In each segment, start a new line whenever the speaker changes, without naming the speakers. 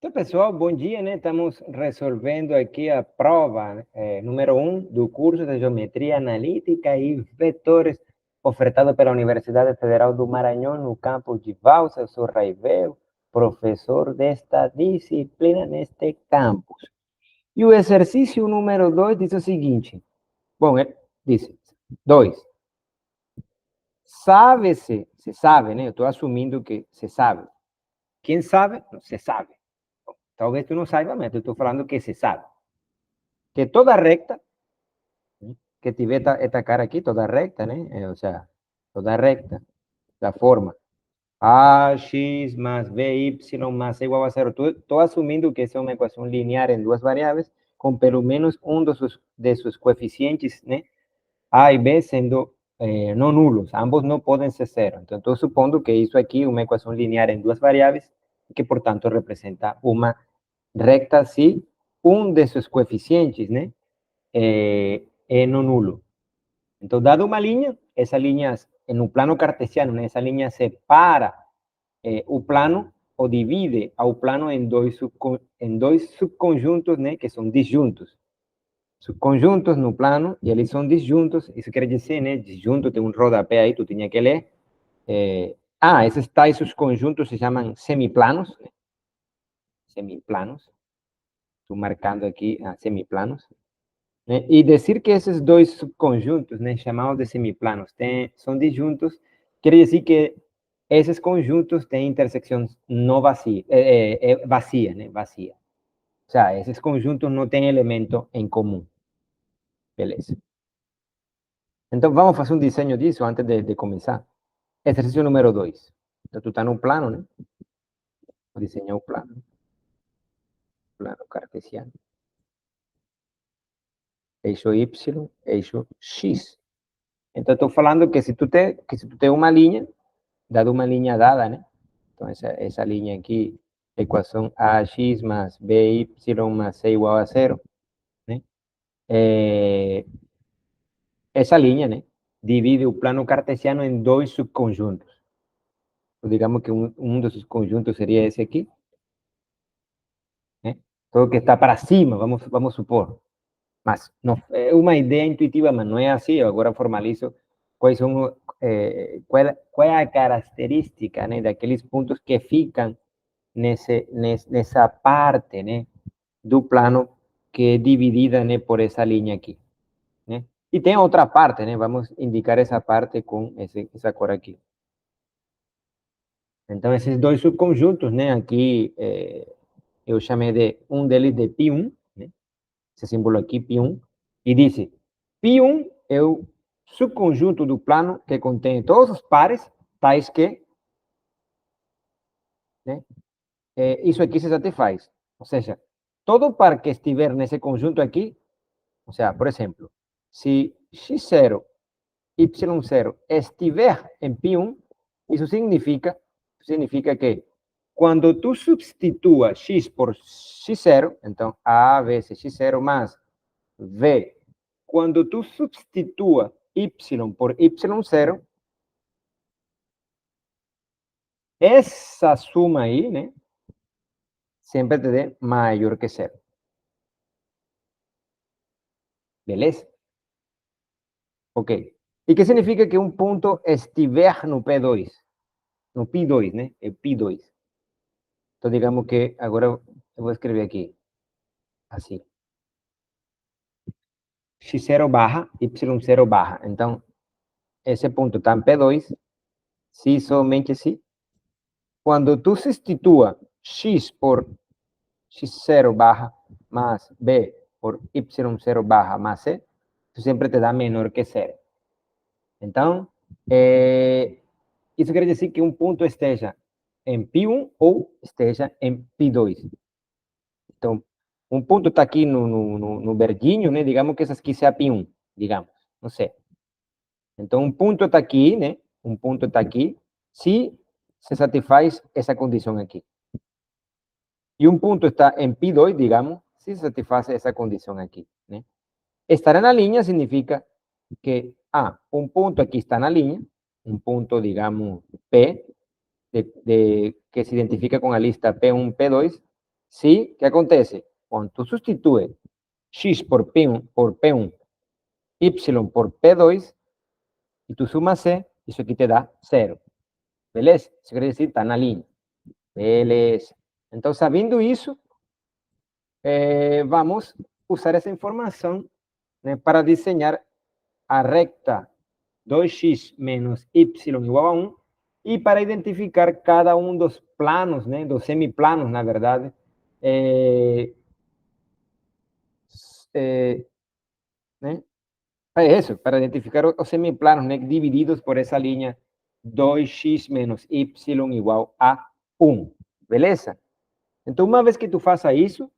Então, pessoal, bom dia, né? Estamos resolvendo aqui a prova número 1 do curso de Geometria Analítica e Vetores, ofertado pela Universidade Federal do Maranhão, no campus de Balsas. Eu sou Raiveu, professor desta disciplina neste campus. E o exercício número 2 diz o seguinte. Bom, diz 2. Sabe-se, se sabe, né? Eu estou assumindo que se sabe. Quem sabe, não se sabe. Talvez tu não saiba, mas eu estou falando que se sabe. Que toda recta, que tiver esta cara aqui, toda recta, né? O sea, toda recta, da forma ax más by más c igual a cero. Estou assumindo que essa é uma equação linear em duas variáveis, com pelo menos um de seus coeficientes, né? A e B sendo não nulos, ambos não podem ser zero. Então, estou supondo que isso aqui é uma equação linear em duas variáveis, que, portanto, representa uma recta se um de seus coeficientes, né? É não nulo. Então, dada uma linha, essa linha, no plano cartesiano, né, essa linha separa o plano ou divide ao plano em dois subconjuntos, né, que são disjuntos. Subconjuntos no plano, e eles são disjuntos. Isso quer dizer, né, disjunto tem um rodapé aí, tu tinha que ler. Esses tais subconjuntos se chamam semiplanos, né? Semiplanos. Estou marcando aqui semiplanos. Né? E dizer que esses dois subconjuntos, né, chamados de semiplanos, são disjuntos, quer dizer que esses conjuntos têm intersecção não vazia, vazia, né? Vazia. Ou seja, esses conjuntos não têm elemento em comum. Beleza. Então, vamos fazer um desenho disso antes de começar. Exercício número 2. Então, tu está no plano, né? Vou desenhar o plano. Plano cartesiano. Eixo Y, eixo X. Então, estou falando que se tu tem uma linha, dado uma linha dada, né? Então, essa linha aqui, equação AX mais BY mais C igual a zero, né? Essa linha, né? Divide o plano cartesiano em dois subconjuntos. Então, digamos que um dos conjuntos seria esse aqui, né? Todo que está para cima, vamos supor. Mas não, é uma ideia intuitiva, mas não é assim. Eu agora formalizo quais são, qual é a característica, né, daqueles pontos que ficam nessa parte, né, do plano que é dividida, né, por essa linha aqui, né? E tem outra parte, né? Vamos indicar essa parte com essa cor aqui. Então, esses dois subconjuntos, né, aqui eu chamei de deles de π1, né? Esse símbolo aqui, π1, e disse, π1 é o subconjunto do plano que contém todos os pares, tais que, né, isso aqui se satisfaz. Ou seja, todo par que estiver nesse conjunto aqui, ou seja, por exemplo, se x0, y0 estiver em π1, isso significa que quando tu substitua x por x0, então a vezes x0 mais v, quando tu substitua y por y0, essa suma aí, né, sempre te dê maior que zero. Beleza? Ok. E que significa que um ponto estiver no P2? No P2, né? É P2. Então, digamos que agora eu vou escrever aqui, assim. X0 barra, Y0 barra. Então, esse ponto está em P2, se somente se. Quando tu substitua X por X0 barra más B por Y0 barra más C, isso sempre te dá menor que zero. Então, isso quer dizer que um ponto esteja em π1 ou esteja em π2. Então, um ponto está aqui no verdinho, né? Digamos que essa aqui seja π1, digamos, não sei. Então, um ponto está aqui, né? Um ponto está aqui, se satisfaz essa condição aqui. E um ponto está em π2, digamos, se satisfaz essa condição aqui, né? Estar na linha significa que, um ponto aqui está na linha, um ponto, digamos, P, que se identifica com a lista P1, P2, ¿Sí? ¿Qué acontece? Cuando tú sustituyes x por P1, y por P2, y tú sumas C, eso aquí te da 0. Beleza? Isso quer dizer, está na linha. Beleza. Então, sabendo isso, vamos usar essa informação, né, para desenhar a recta 2x menos y igual a 1 e para identificar cada um dos planos, né, dos semiplanos, na verdade, né, é isso, para identificar os semiplanos, né, divididos por essa linha 2x menos y igual a 1. Beleza? Então, uma vez que tu faça isso,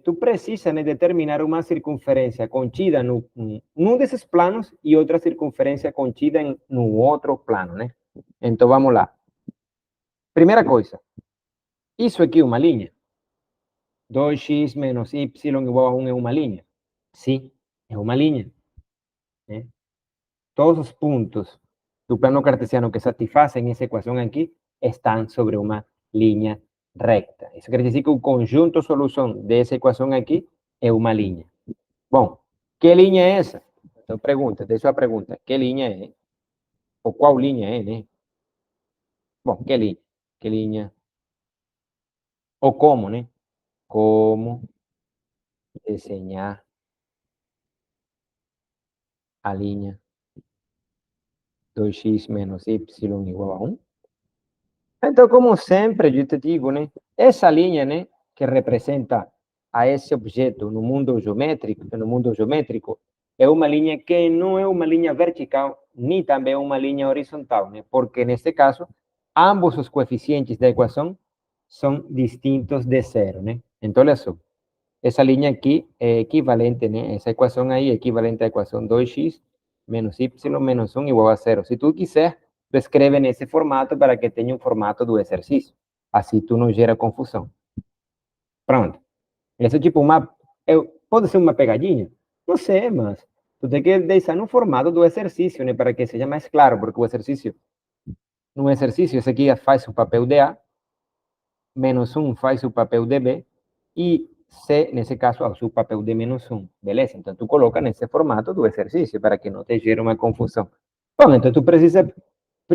tu precisa, né, determinar uma circunferência contida num desses planos e outra circunferência contida no outro plano, né? Então, vamos lá. Primeira coisa, isso aqui é uma linha. 2x menos y igual a 1 é uma linha? Sim, é uma linha. Né? Todos os pontos do plano cartesiano que satisfazem essa equação aqui estão sobre uma linha recta. Isso quer dizer que o conjunto solução dessa equação aqui é uma linha. Bom, que linha é essa? Então, deixa eu a pergunta. Que linha é? Ou qual linha é, né? Bom, que linha? Que linha? Ou como, né? Como desenhar a linha 2x menos y igual a 1? Então, como sempre, eu te digo, né? Essa linha, né, que representa a esse objeto no mundo geométrico, é uma linha que não é uma linha vertical, nem também uma linha horizontal, né? Porque, neste caso, ambos os coeficientes da equação são distintos de zero, né? Então, olha só, essa linha aqui é equivalente, né? Essa equação aí é equivalente à equação 2x menos y menos 1 igual a zero. Se tu quiser, tu escreve nesse formato para que tenha um formato do exercício. Assim tu não gera confusão. Pronto. Isso é tipo uma... pode ser uma pegadinha? Não sei, mas tu tem que deixar no formato do exercício, né? Para que seja mais claro, porque o exercício... No exercício, esse aqui faz o papel de A, menos 1 faz o papel de B, e C, nesse caso, faz o papel de menos 1. Beleza? Então, tu coloca nesse formato do exercício, para que não te gere uma confusão. Bom, então tu precisa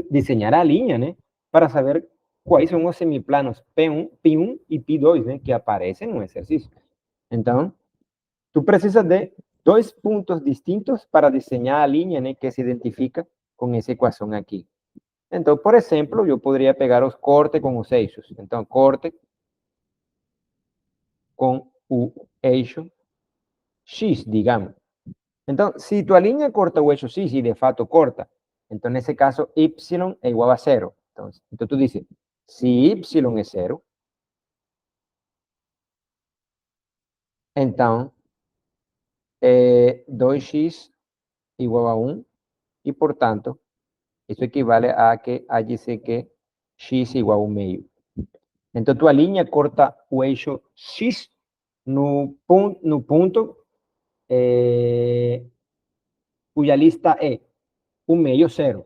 desenhar a linha, né? Para saber quais são os semiplanos P1 e P2, né? Que aparecem no exercício. Então, tu precisa de dois pontos distintos para desenhar a linha, né? Que se identifica com essa equação aqui. Então, por exemplo, eu poderia pegar os cortes com os eixos. Então, corte com o eixo X, digamos. Então, se tua linha corta o eixo X, e de fato corta, então, nesse caso, Y é igual a zero. Então tu dizes, se Y é zero, então, 2x igual a 1, e, portanto, isso equivale a dizer que x igual a 1 meio. Então, tua linha corta o eixo X no ponto cuja lista é 1 meio, 0.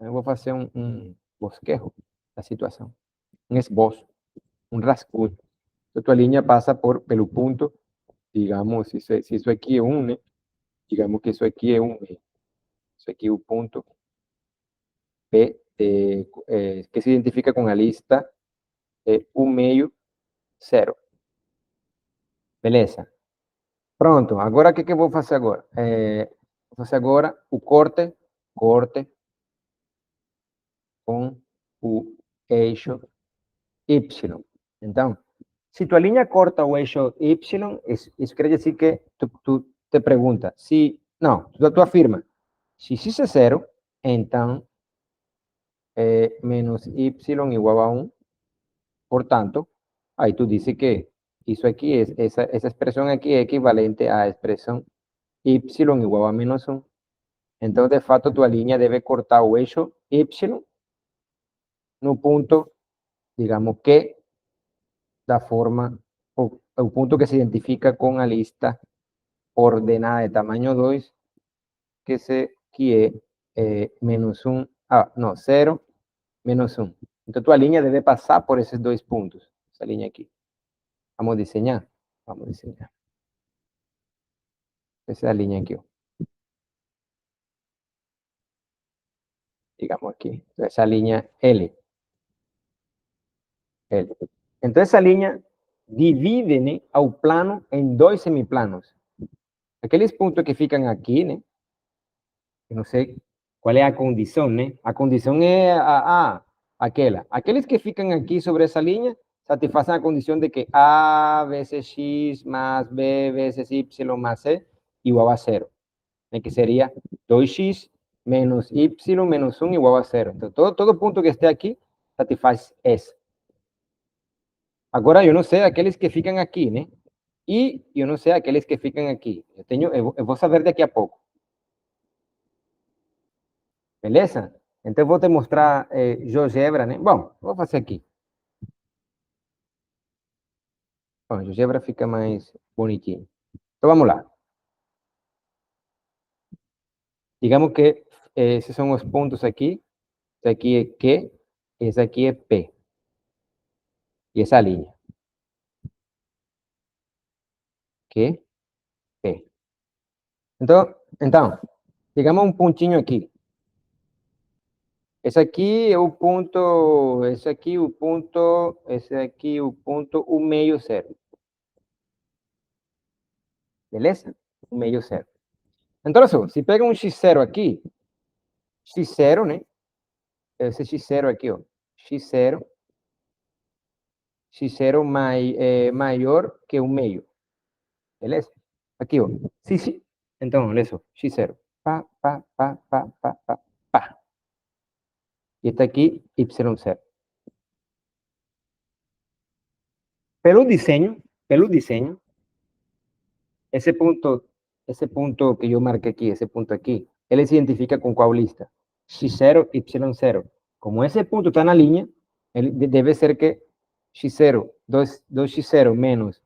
Eu vou fazer um bosquejo da situação, um esboço, um rascunho. Então, tua linha passa pelo ponto, digamos, se isso aqui é 1, né? Digamos que isso aqui é 1, isso aqui é o ponto P, que se identifica com a lista 1 meio, 0. Beleza? Pronto, agora o que eu vou fazer agora? Vou fazer agora o corte com o eixo Y. Então, se tua linha corta o eixo Y, isso quer dizer que tu te pergunta, se... Não, tu afirma, se x é 0, então menos y igual a 1, portanto, aí tu diz que isso aqui, essa expressão aqui é equivalente à expressão y igual a menos 1. Então, de fato, tua linha deve cortar o eixo y no ponto, digamos que, da forma, o ponto que se identifica com a lista ordenada de tamanho 2, que é menos 1, não, 0, menos 1. Então, tua linha deve passar por esses dois pontos, essa linha aqui. Vamos a diseñar. Vamos a diseñar. Esa es la línea aquí. Digamos aquí. Esa línea L. L. Entonces esa línea divide, né, ao plano em dois semiplanos. Aqueles pontos que ficam aqui, né? Eu não sei qual é a condição, né? A condição é aquela. Aqueles que ficam aqui sobre essa linha satisfazem a condição de que A vezes X mais B vezes Y mais C igual a zero, né? Que seria 2x menos Y menos 1 igual a zero. Então, todo ponto que esteja aqui satisfaz essa. Agora, eu não sei aqueles que ficam aqui, né? E eu não sei aqueles que ficam aqui. Eu vou saber daqui a pouco. Beleza? Então, eu vou te mostrar GeoGebra, né? Bom, vou fazer aqui. Bom, GeoGebra fica mais bonitinho. Então, vamos lá. Digamos que esses são os pontos aqui. Esse aqui é Q, esse aqui é P. E essa linha. Q, P. Então, digamos um pontinho aqui. Esse aqui é o ponto, esse aqui o ponto, esse aqui o ponto, o meio zero. Beleza? O meio zero. Então, se pega um x0 aqui, x0, né? Esse x0 aqui, ó. X0 maior que o meio. Beleza? Aqui, ó. Sim. Então, olha só. X0. Pá, pá, pá, pá, pá, pá, pá. E está aqui y0. Pelo desenho, esse ponto que eu marquei aqui, esse ponto aqui, ele se identifica com qual lista? X0, Y0. Como esse ponto está na linha, ele deve ser que X0, 2x0 menos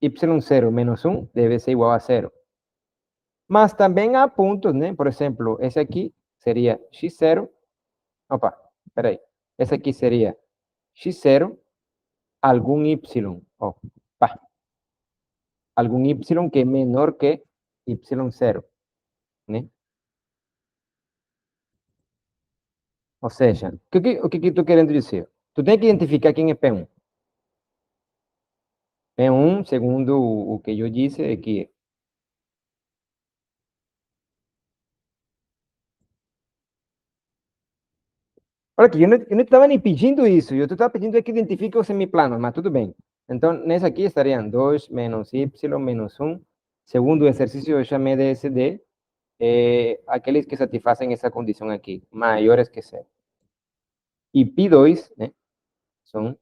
Y0 menos 1 deve ser igual a 0. Mas também há pontos, né? Por exemplo, esse aqui seria X0. Opa, peraí. Esse aqui seria X0, algum Y. Opa. Algum Y que é menor que Y0, né? Ou seja, o que estou querendo dizer? Tu tem que identificar quem é P1. P1, segundo o que eu disse, é que olha aqui, eu não estava nem pedindo isso, eu estava pedindo que identifique os semiplanos, mas tudo bem. Então, nesse aqui estariam 2 menos y menos 1. Segundo o exercício, eu chamei de SD, aqueles que satisfazem essa condição aqui, maiores que 0. E P2, né, são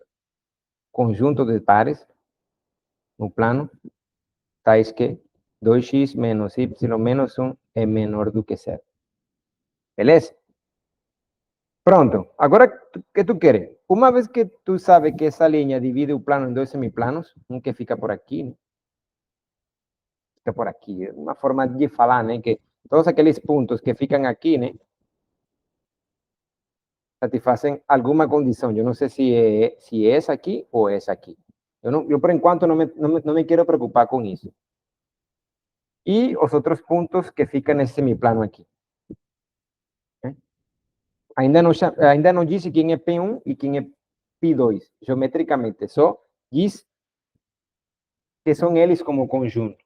conjuntos de pares no plano, tais que 2x menos y menos 1 é menor do que 0. Beleza? Pronto. Agora, o que tu queres? Uma vez que tu sabe que essa linha divide o plano em dois semiplanos, um que fica por aqui, né? Fica por aqui. Uma forma de falar, né? Que todos aqueles pontos que ficam aqui, né? Satisfazem alguma condição. Eu não sei se é essa aqui ou essa aqui. Eu por enquanto, não me quero preocupar com isso. E os outros pontos que ficam nesse semiplano aqui. Ainda não disse quem é P1 e quem é P2, geometricamente, só diz que são eles como conjuntos.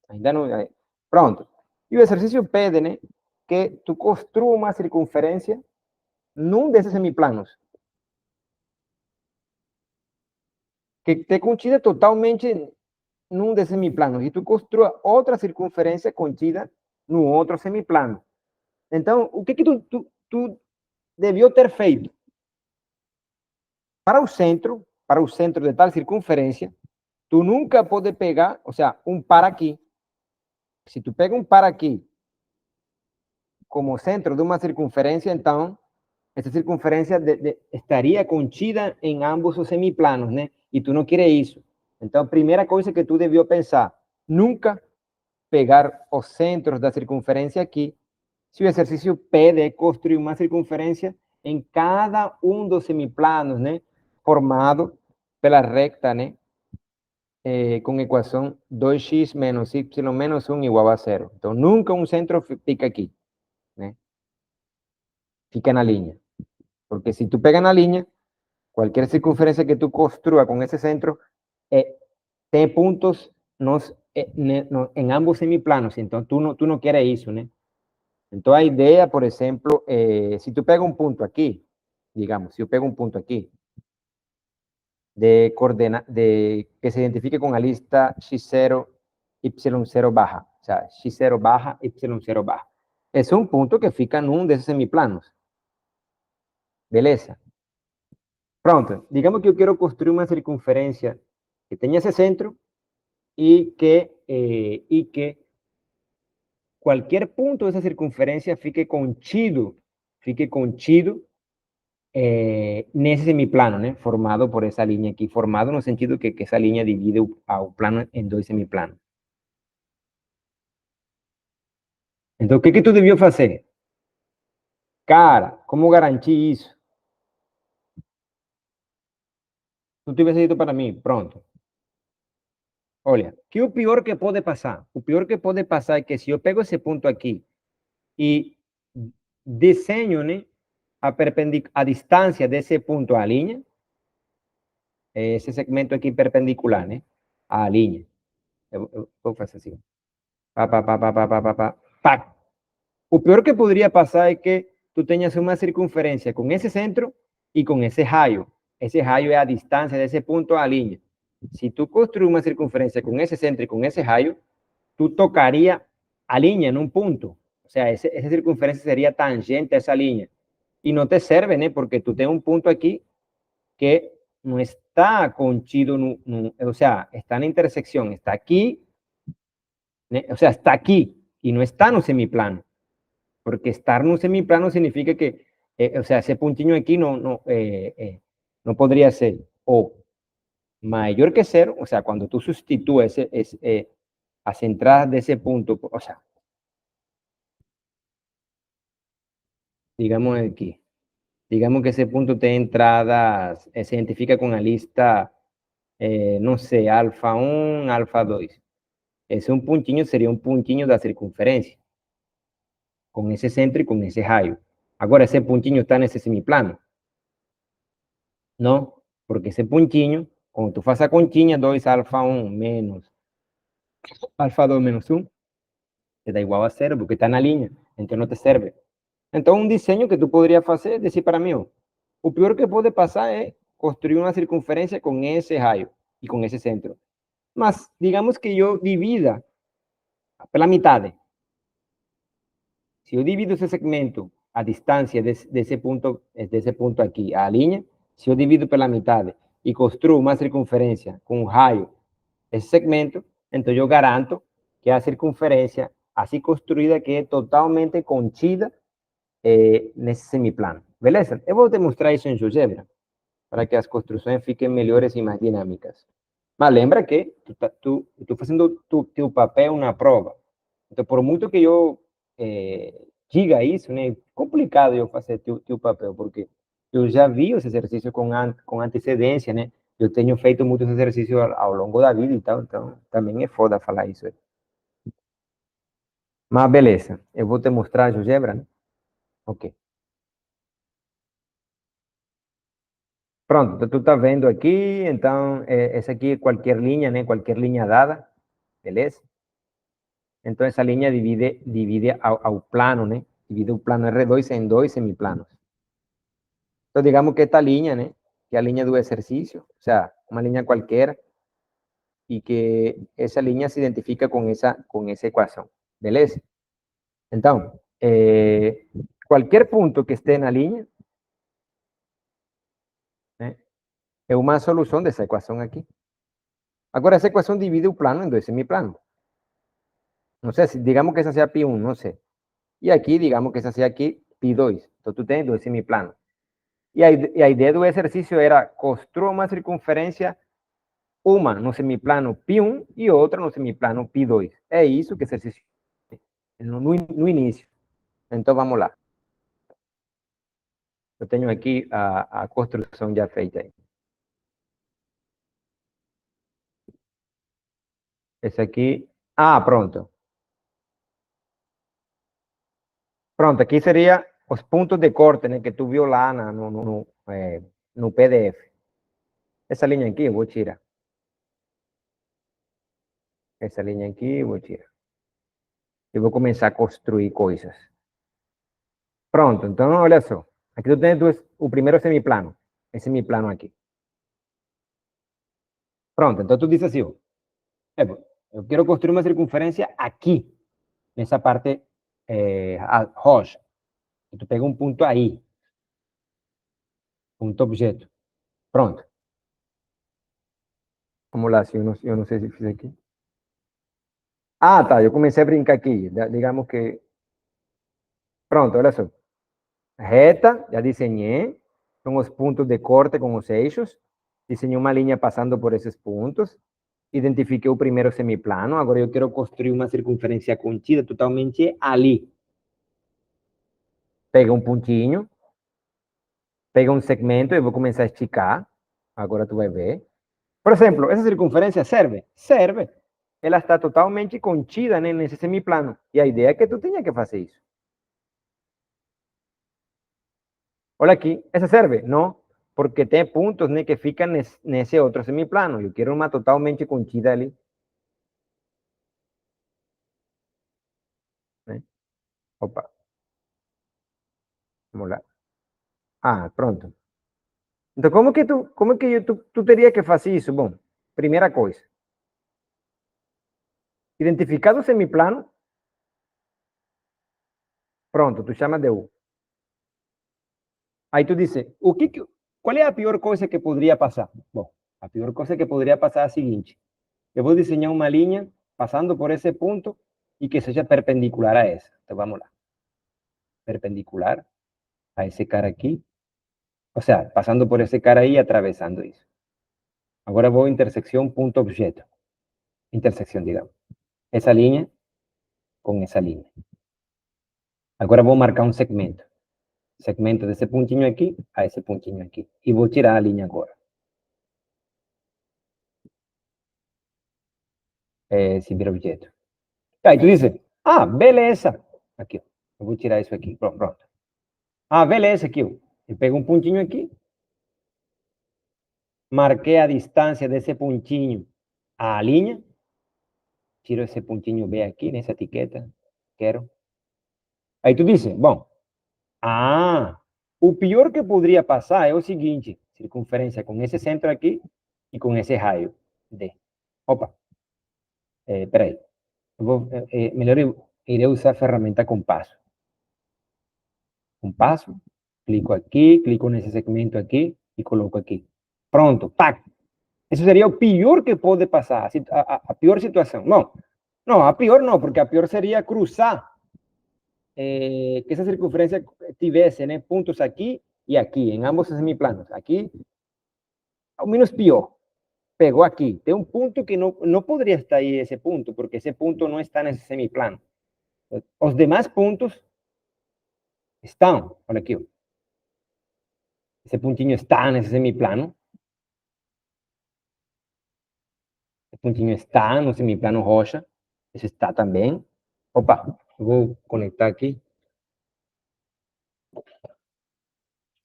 Ainda não. Pronto. E o exercício pede, né, que tu construa uma circunferência num desses semiplanos, que te contida totalmente num desses semiplanos, e tu construa outra circunferência contida no outro semiplano. Então, o que tu deviou ter feito? Para o centro de tal circunferência, tu nunca pode pegar, ou seja, um par aqui. Se tu pega um par aqui como centro de uma circunferência, então essa circunferência estaria contida em ambos os semiplanos, né? E tu não queres isso. Então, a primeira coisa que tu deviou pensar, nunca pegar os centros da circunferência aqui. Se o exercício pede construir uma circunferência em cada um dos semiplanos, né? Formado pela recta, né? com equação 2x menos y menos 1 igual a 0. Então, nunca um centro fica aqui, né? Fica na linha. Porque se tu pega na linha, qualquer circunferência que tu construa com esse centro, tem pontos em ambos semiplanos. Então, tu não queres isso, né? Então, a ideia, por exemplo, se tu pega um ponto aqui, digamos, se eu pego um ponto aqui, que se identifique con la lista x0, y0 baja, o sea, x0 baja, y0 baja. Es un punto que fica en uno de esos semiplanos. Beleza? Pronto, digamos que yo quiero construir una circunferencia que tenga ese centro y que cualquier punto de esa circunferencia fique conchido nesse semiplano, né? Formado por essa linha aqui, formado no sentido que essa linha divide o plano em dois semiplanos. Então, o que que tu devias fazer? Cara, como garantir isso? Tu tivesse dito para mim, pronto. Olha, que o pior que pode passar? O pior que pode passar é que se eu pego esse ponto aqui e desenho, né, a distância desse ponto à linha, esse segmento aqui perpendicular, né, à linha. Eu vou fazer assim. Pá, pá, pá, pá, pá, pá, pá, pá, pá. O peor que podría pasar es que tú tengas una circunferencia con ese centro y con ese rayo. Ese rayo es a distancia de ese punto a la línea. Si tú construyes una circunferencia con ese centro y con ese rayo, tú tocarías a línea en un punto. O sea, esa circunferencia sería tangente a esa línea. Y no te sirve, ¿no? Porque tú tienes un punto aquí que no está conchido, o sea, está en intersección, está aquí, ¿no? O sea, está aquí y no está en un semiplano. Porque estar en un semiplano significa que, o sea, ese puntinho aquí no podría ser o mayor que cero, o sea, cuando tú sustituyes las entradas de ese punto, o sea, digamos aquí, digamos que ese punto de entradas se identifica con la lista, no sé, alfa 1, alfa 2. Ese un puntinho sería un puntinho de la circunferencia, con ese centro y con ese rayo. Ahora, ese puntinho está en ese semiplano. No, porque ese puntinho, quando tu faz a continha, 2 alfa 1 menos alfa 2 menos 1, te dá igual a 0, porque está na linha, então não te serve. Então, um desenho que tu poderia fazer é dizer para mim, ó, o pior que pode passar é construir uma circunferência com esse raio e com esse centro. Mas, digamos que eu divida pela metade. Se eu divido esse segmento, a distância desse ponto aqui, a linha, se eu divido pela metade e construo uma circunferência com um raio esse segmento, então eu garanto que a circunferência assim construída que é totalmente contida nesse semiplano. Beleza? Eu vou te mostrar isso em GeoGebra, para que as construções fiquem melhores e mais dinâmicas. Mas lembra que tu fazendo teu papel na prova. Então, por muito que eu diga isso, né, é complicado eu fazer teu papel, porque eu já vi os exercícios com antecedência, né? Eu tenho feito muitos exercícios ao longo da vida e tal, então também é foda falar isso. Mas beleza, eu vou te mostrar a GeoGebra, né? Ok. Pronto, tu tá vendo aqui, então, essa aqui é qualquer linha, né? Qualquer linha dada, beleza? Então, essa linha divide ao plano, né? Divide o plano R2 em dois semiplanos. Então, digamos que esta linha, né? Que é a linha do exercício, ou seja, uma linha qualquer, e que essa linha se identifica com essa equação, beleza? Então, qualquer ponto que esteja na linha, né, é uma solução dessa equação aqui. Agora, essa equação divide o plano em dois semiplanos. Não sei, digamos que essa seja π1, não sei. E aqui, digamos que essa seja aqui π2. Então, tu tens dois semiplanos. E a ideia do exercício era construir uma circunferência, uma no semiplano π1 e outra no semiplano π2. É isso que o exercício no início. Então, vamos lá. Eu tenho aqui a construção já feita aí. Esse aqui. Ah, pronto. Pronto, aqui seria os pontos de corte, né, que tu viu lá no PDF. Essa linha aqui eu vou tirar. Essa linha aqui eu vou tirar. Eu vou começar a construir coisas. Pronto, então olha só. Aqui tu tens o primeiro semiplano. Esse semiplano aqui. Pronto, então tu diz assim, ó, eu quero construir uma circunferência aqui, nessa parte roxa. Tu pega um ponto aí, ponto objeto. Pronto. Vamos lá, se eu não sei se fiz aqui. Ah, tá, eu comecei a brincar aqui. Digamos que. Pronto, olha só. Reta, já desenhei. São os pontos de corte com os eixos. Desenhei uma linha passando por esses pontos. Identifiquei o primeiro semiplano. Agora eu quero construir uma circunferência contida totalmente ali. Pega um pontinho. Pega um segmento e vou começar a esticar. Agora tu vai ver. Por exemplo, essa circunferência serve? Serve. Ela está totalmente contida, né, nesse semiplano. E a ideia é que tu tenha que fazer isso. Olha aqui, essa serve? Não, porque tem pontos, né, que ficam nesse outro semiplano. Eu quero uma totalmente contida ali. Né? Opa, vamos lá. Ah, pronto. Então, como que tu teria que fazer isso? Bom, primeira coisa, identificado o semiplano, pronto, tu chama de U. Aí tu diz, qual é a pior coisa que poderia passar? Bom, a pior coisa que poderia passar é a seguinte, eu vou desenhar uma linha passando por esse ponto e que seja perpendicular a essa. Então, vamos lá. Perpendicular a esse cara aqui. O sea, pasando por ese cara ahí y atravesando eso. Ahora voy a intersección punto objeto. Intersección, digamos. Esa línea con esa línea. Agora vou marcar um segmento. Segmento desse pontinho aqui a esse pontinho aqui. E vou tirar a linha agora. Exibir objeto. Aí tu diz, ah, beleza. Aqui, ó. Eu vou tirar isso aqui. Pronto, pronto. Ah, beleza, aqui, ó. Eu pego um pontinho aqui. Marquei a distância desse pontinho à linha. Tiro esse pontinho B aqui, nessa etiqueta. Quero. Aí tu diz, bom, o pior que poderia passar é o seguinte, circunferência com esse centro aqui e com esse raio D. Opa, peraí. Melhor eu irei usar a ferramenta compasso. Compasso, clico nesse segmento aqui e coloco aqui. Pronto, tac. Isso seria o pior que pode passar, a pior situação. Não, a pior não, porque a pior seria cruzar que essa circunferência tivesse, né, pontos aqui e aqui, em ambos os semiplanos. Aqui, ao menos pior. Pegou aqui. Tem um ponto que não poderia estar aí esse ponto, porque esse ponto não está nesse semiplano. Os demais pontos estão. Olha aqui. Ó. Esse pontinho está nesse semiplano. Esse pontinho está no semiplano roxa. Esse está também. Opa, vou conectar aqui.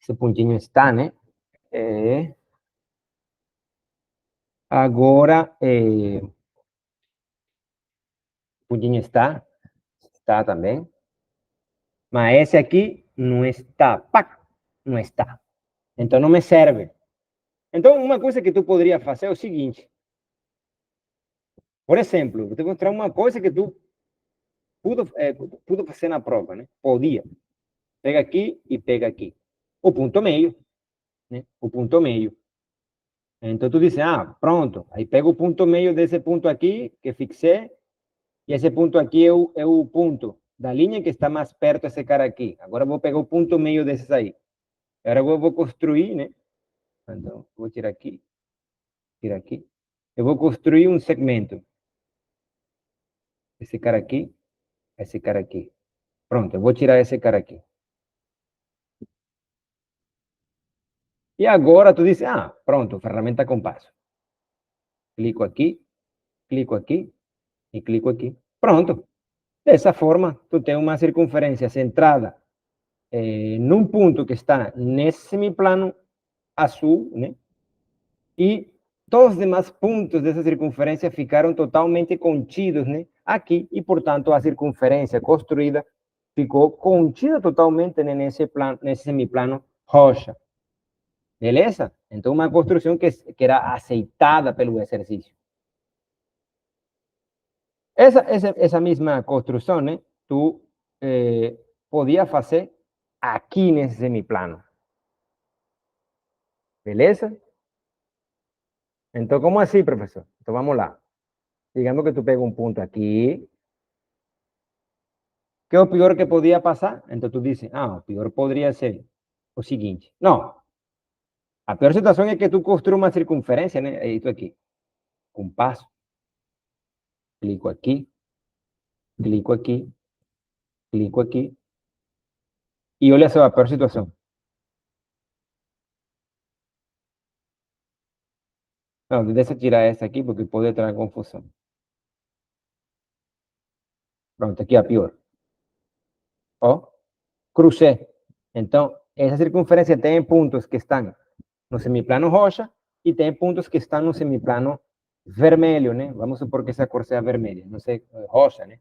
Esse pontinho está, né? Agora, o pontinho está também. Mas esse aqui não está. Pac, não está. Então não me serve. Então, uma coisa que tu poderia fazer é o seguinte. Por exemplo, vou te mostrar uma coisa que tu pudo fazer na prova, né? Podia. Pega aqui e pega aqui. O ponto meio, né? O ponto meio. Então tu diz, pronto. Aí pega o ponto meio desse ponto aqui, que fixei, e esse ponto aqui é o ponto da linha que está mais perto desse cara aqui. Agora eu vou pegar o ponto meio desses aí. Agora eu vou construir, né? Então, vou tirar aqui. Tira aqui. Eu vou construir um segmento. Esse cara aqui, esse cara aqui. Pronto, eu vou tirar esse cara aqui. E agora tu diz, pronto, ferramenta compasso. Clico aqui, clico aqui. e clico aqui. Pronto. Dessa forma, tu tem uma circunferência centrada num ponto que está nesse semiplano azul, né? E todos os demais pontos dessa circunferência ficaram totalmente contidos, né? Aqui, e portanto a circunferência construída ficou contida totalmente nesse plano, nesse semiplano rocha. Beleza? Então, uma construção que era aceitada pelo exercício. Essa mesma construção, né? Tu podia fazer aqui nesse semiplano. Beleza? Então, como assim, professor? Então, vamos lá. Digamos que tu pega um ponto aqui. Que é o pior que podia passar? Então, tu dices, o pior podria ser o seguinte. Não. A pior situação é que tu construas uma circunferência, né? É isso aqui. Com passo. Clico aqui. Clico aqui. Clico aqui. E olha só a pior situação. Não, deixa tirar essa aqui porque pode entrar em confusão. Pronto, aqui é a pior. Ó, crucé. Então, essa circunferência tem pontos que estão no semiplano roxa e tem pontos que estão no semiplano vermelho, né? Vamos supor que essa cor seja vermelha, não sei, roxa, né?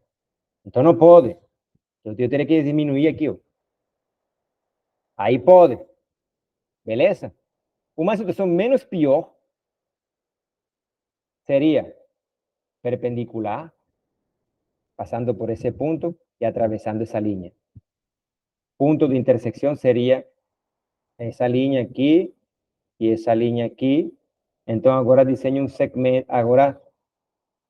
Então não pode. Eu teria que diminuir aqui, ó. Aí pode. Beleza? Uma situação menos pior seria perpendicular, passando por esse ponto e atravessando essa linha. Punto de intersecção seria essa linha aqui e essa linha aqui. Então, agora desenho um segmento. Agora,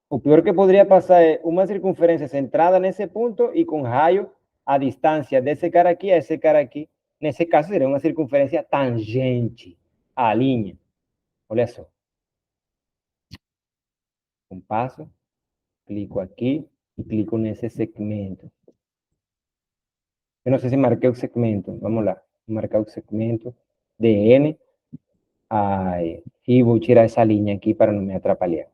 o pior que poderia passar é uma circunferência centrada nesse ponto e com raio a distância desse cara aqui a esse cara aqui. Nesse caso, seria uma circunferência tangente à linha. Olha só. Um passo, clico aqui e clico nesse segmento. Eu não sei se marquei o segmento. Vamos lá. Vou marcar o segmento DN. E vou tirar essa linha aqui para não me atrapalhar.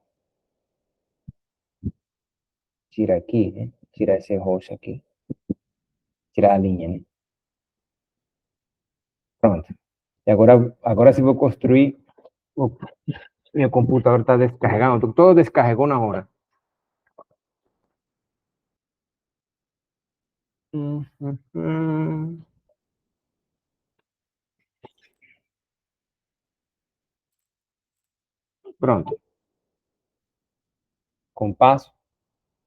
Tira aqui, né? Tira esse roxo aqui. Tirar a linha, né? Pronto. E agora sim vou construir. Meu computador está descarregando. Todo descarregou na hora. Pronto. Compasso.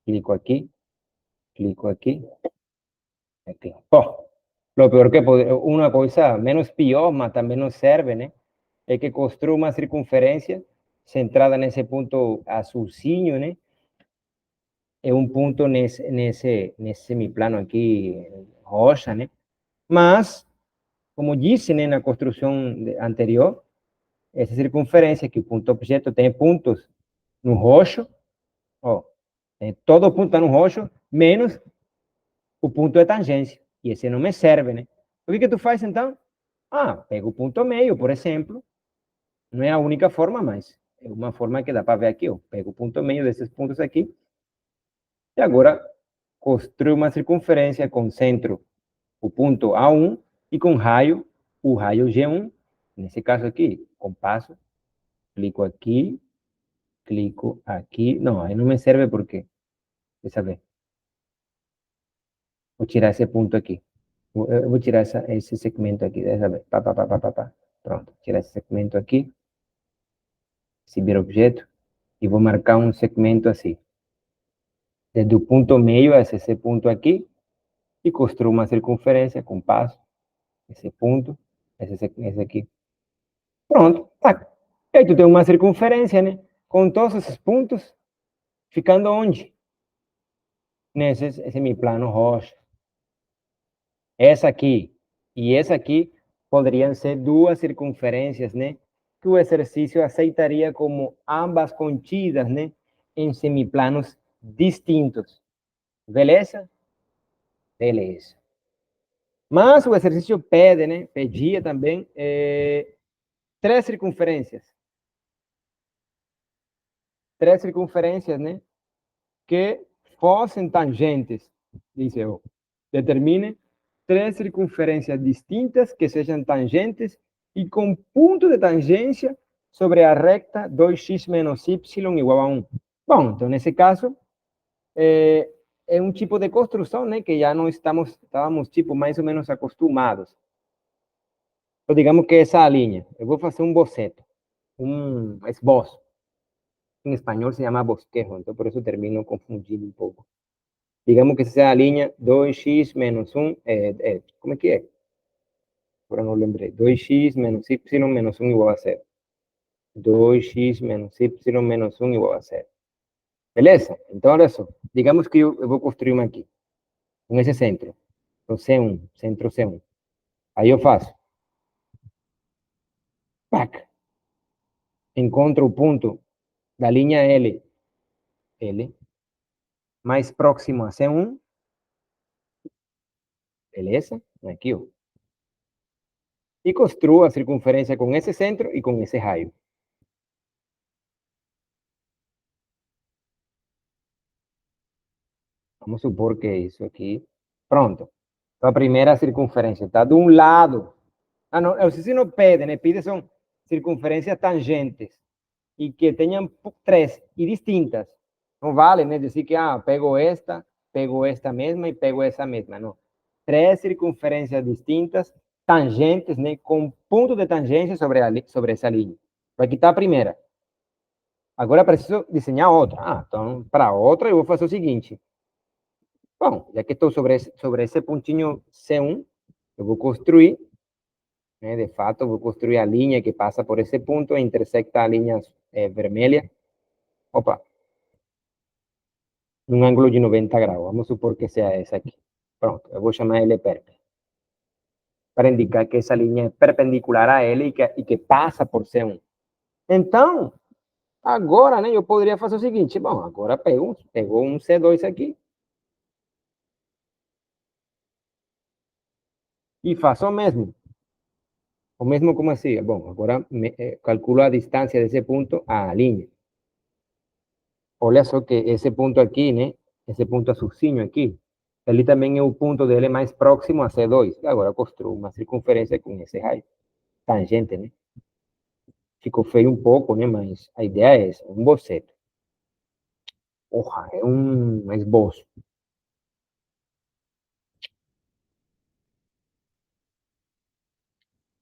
Clico aqui. Clico aqui. Aqui. Pô. Lo peor que una cosa menos pior, mas também não serve, né? É que construa uma circunferência centrada nesse ponto azulzinho, né? É um ponto nesse semiplano aqui, rocha, né? Mas, como disse, né, na construção anterior, essa circunferência, que o ponto objeto tem pontos no roxo, ó, todo ponto está no roxo, menos o ponto de tangência. E esse não me serve, né? O que tu faz, então? Pega o ponto meio, por exemplo. Não é a única forma, mas é uma forma que dá para ver aqui, ó. Pega o ponto meio desses pontos aqui. E agora, construo uma circunferência com centro, o ponto A1, e com raio, o raio G1. Nesse caso aqui, compasso, clico aqui. Não, aí não me serve porque, deixa eu ver. Vou tirar esse ponto aqui. Eu vou tirar esse segmento aqui, deixa eu ver. Pá. Pronto, tirar esse segmento aqui. Exibir objeto. E vou marcar um segmento assim. Desde o ponto meio a esse ponto aqui. E construo uma circunferência com passo. Esse ponto. Esse aqui. Pronto, tá. E aí tu tem uma circunferência, né? Com todos esses pontos. Ficando onde? Nesse semiplano rocha. Essa aqui e essa aqui poderiam ser duas circunferências, né? Que o exercício aceitaria como ambas contidas, né? Em semiplanos distintos. Beleza? Beleza. Mas o exercício pede, né? Pedia também três circunferências. Três circunferências, né? que fossem tangentes, dice eu. Determine 3 circunferências distintas que sejam tangentes e com ponto de tangência sobre a recta 2x menos y igual a 1. Bom, então, nesse caso, é um tipo de construção, né, que já não estávamos, tipo, mais ou menos acostumados. Então, digamos que essa linha, eu vou fazer um boceto, um esboço. Em espanhol se chama bosquejo, então por isso termino confundindo um pouco. Digamos que essa é a linha 2x menos 1, como é que é? Agora não lembrei. 2x menos y menos 1 igual a 0. 2x menos y menos 1 igual a 0. Beleza? Então, olha só. Digamos que eu vou construir uma aqui, com esse centro. Então, C1, centro C1. Aí eu faço. Pac. Encontro o ponto da linha L, mais próximo a C1. Beleza? Aqui, ó. E construo a circunferência com esse centro e com esse raio. Vamos supor que é isso aqui. Pronto. Então, a primeira circunferência está de um lado. Ah, não, você não pede, né? Pide são circunferências tangentes e que tenham 3 e distintas. Não vale, né? Dizer que, pego esta mesma e pego essa mesma. Não. 3 circunferências distintas, tangentes, né? Com ponto de tangência sobre essa linha. Aqui está a primeira. Agora preciso desenhar outra. Então, para outra, eu vou fazer o seguinte. Bom, já que estou sobre esse pontinho C1, eu vou construir, né, de fato, vou construir a linha que passa por esse ponto e intersecta a linha vermelha. Opa, num ângulo de 90 graus. Vamos supor que seja essa aqui. Pronto, eu vou chamar ele perp, para indicar que essa linha é perpendicular a ele e que passa por C1. Então, agora, né, eu poderia fazer o seguinte. Bom, agora pegou um C2 aqui. E faço o mesmo. O mesmo como assim? Bom, agora calculo a distância desse ponto à linha. Olha só que esse ponto aqui, né? Esse ponto azulzinho aqui, ele também é o ponto dele mais próximo a C2. Agora construo uma circunferência com esse raio. Tangente, né? Ficou feio um pouco, né? Mas a ideia é essa, um boceto. Porra, é um esboço.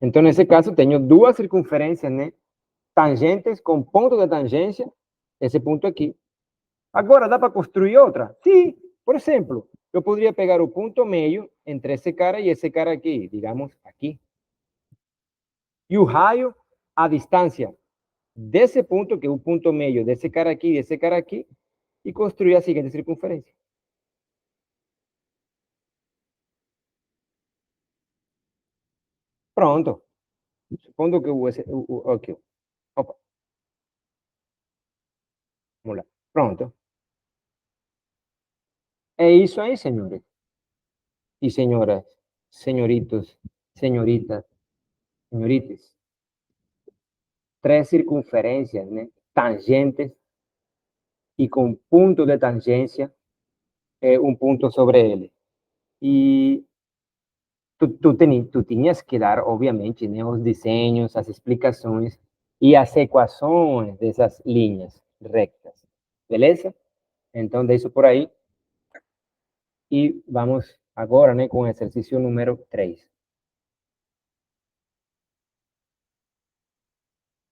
Então, nesse caso, tenho duas circunferências, né? Tangentes com ponto de tangência, esse ponto aqui. Agora, dá para construir outra? Sim. Por exemplo, eu poderia pegar o ponto meio entre esse cara e esse cara aqui, digamos, aqui. E o raio, a distância desse ponto, que é o ponto meio desse cara aqui e desse cara aqui, e construir a seguinte circunferência. Pronto. Supondo que aqui. Opa, vamos lá. Pronto. É isso aí, senhores. E senhoras, senhoritos, senhoritas, senhorites. 3 circunferências, né? Tangentes e com ponto de tangência, um ponto sobre ele. E tu tinhas que dar, obviamente, né, os desenhos, as explicações e as equações dessas linhas rectas. Beleza? Então, deixo por aí. E vamos agora, né, com o exercício número 3.